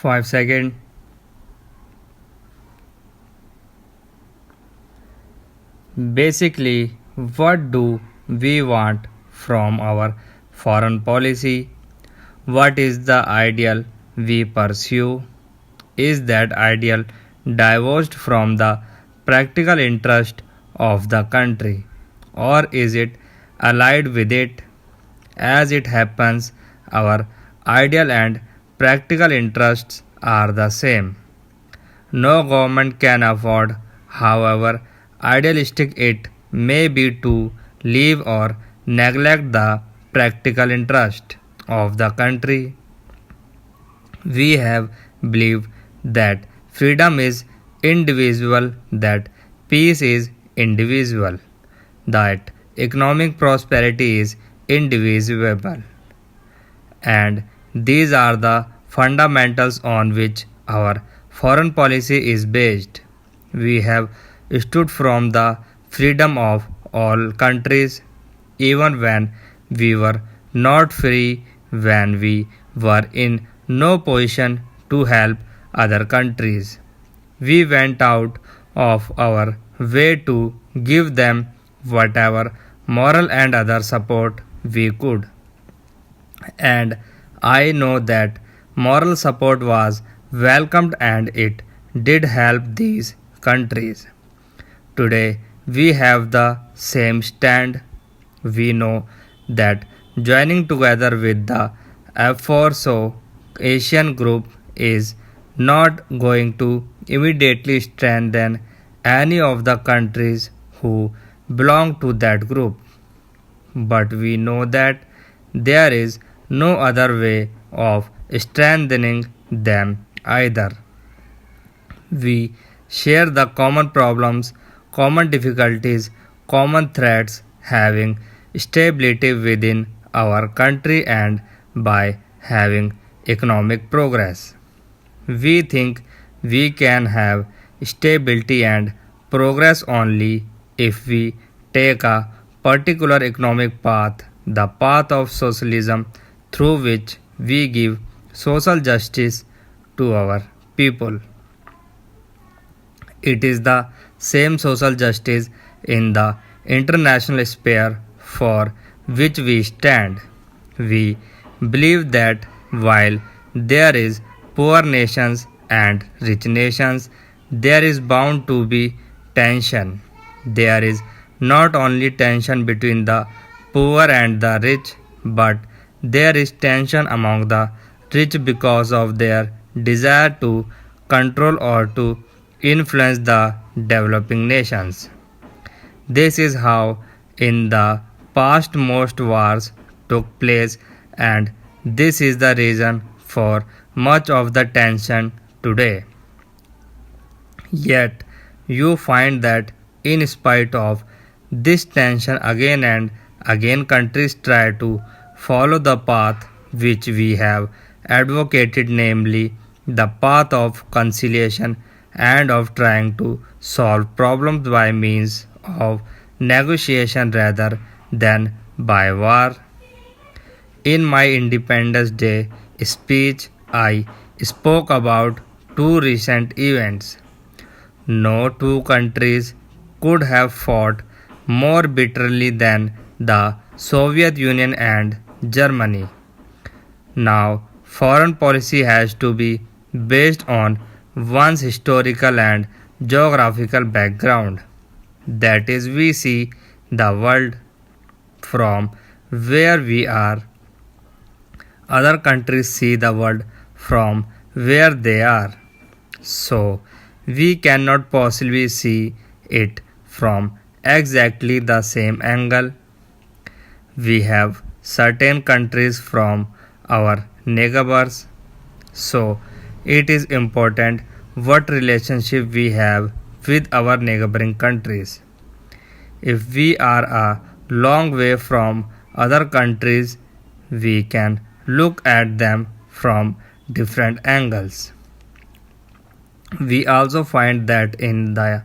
5 seconds. Basically, what do we want from our foreign policy? What is the ideal we pursue? Is that ideal divorced from the practical interest of the country? Or is it allied with it? As it happens, our ideal and practical interests are the same. No government can afford, however idealistic it may be, to leave or neglect the practical interest of the country. We have believed that freedom is indivisible, that peace is indivisible, that economic prosperity is indivisible, and these are the fundamentals on which our foreign policy is based. We have stood from the freedom of all countries, even when we were not free, when we were in no position to help other countries. We went out of our way to give them whatever moral and other support we could. And I know that moral support was welcomed and it did help these countries. Today we have the same stand. We know that joining together with the F4 Asian group is not going to immediately strengthen any of the countries who belong to that group. But we know that there is no other way of strengthening them either. We share the common problems, common difficulties, common threats, having stability within our country and by having economic progress. We think we can have stability and progress only if we take a particular economic path, the path of socialism, through which we give social justice to our people. It is the same social justice in the international sphere for which we stand. We believe that while there is poor nations and rich nations, there is bound to be tension. There is not only tension between the poor and the rich, but there is tension among the rich because of their desire to control or to influence the developing nations. This is how in the past most wars took place, and this is the reason for much of the tension today. Yet you find that in spite of this tension, again and again countries try to follow the path which we have advocated, namely the path of conciliation and of trying to solve problems by means of negotiation rather than by war. In my Independence Day speech, I spoke about two recent events. No two countries could have fought more bitterly than the Soviet Union and Germany. Now, foreign policy has to be based on one's historical and geographical background. That is, we see the world from where we are. Other countries see the world from where they are. So, we cannot possibly see it from exactly the same angle. We have certain countries from our neighbors, so it is important what relationship we have with our neighboring countries. If we are a long way from other countries, we can look at them from different angles. We also find that in the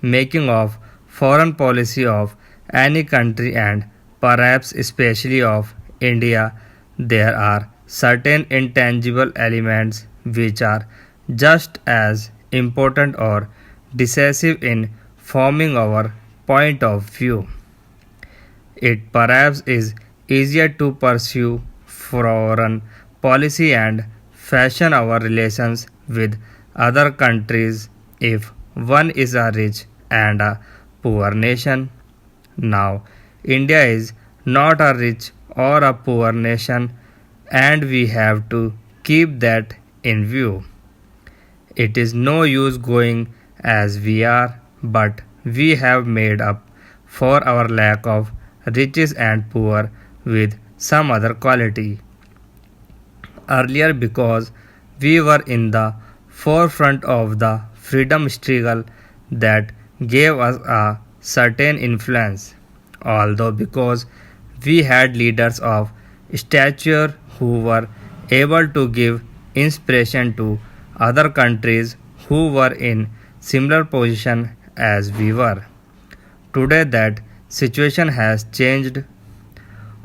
making of foreign policy of any country, and perhaps especially of India, there are certain intangible elements which are just as important or decisive in forming our point of view. It perhaps is easier to pursue foreign policy and fashion our relations with other countries if one is a rich and a poor nation. Now, India is not a rich or a poor nation, and we have to keep that in view. It is no use going as we are, but we have made up for our lack of riches and poor with some other quality. Earlier, because we were in the forefront of the freedom struggle that gave us a certain influence, although because we had leaders of stature who were able to give inspiration to other countries who were in similar position as we were. Today that situation has changed.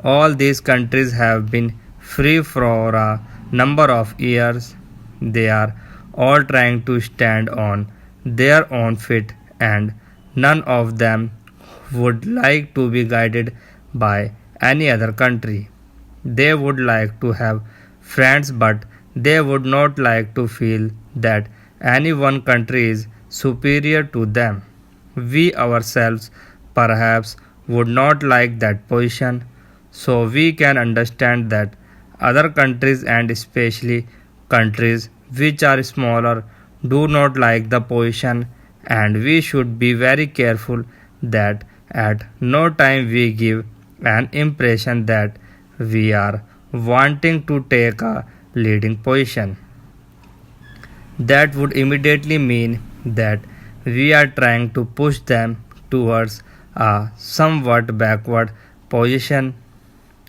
All these countries have been free for a number of years. They are all trying to stand on their own feet, and none of them would like to be guided by any other country. They would like to have friends, but they would not like to feel that any one country is superior to them. We ourselves perhaps would not like that position, so we can understand that other countries and especially countries which are smaller do not like the position, and we should be very careful that at no time we give an impression that we are wanting to take a leading position. That would immediately mean that we are trying to push them towards a somewhat backward position.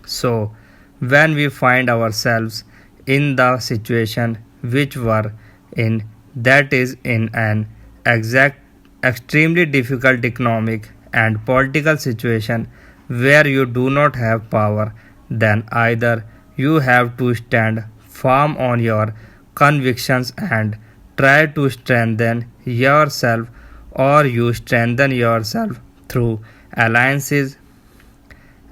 So, when we find ourselves in the situation which were in, that is, in an exact, extremely difficult economic and political situation where you do not have power, then either you have to stand firm on your convictions and try to strengthen yourself, or you strengthen yourself through alliances.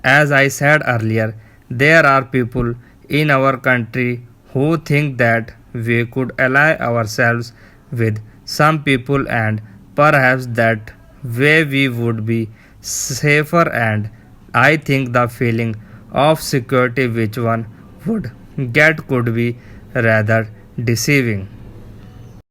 As I said earlier, there are people in our country who think that we could ally ourselves with some people, and perhaps that way we would be safer, and I think the feeling of security which one would get could be rather deceiving.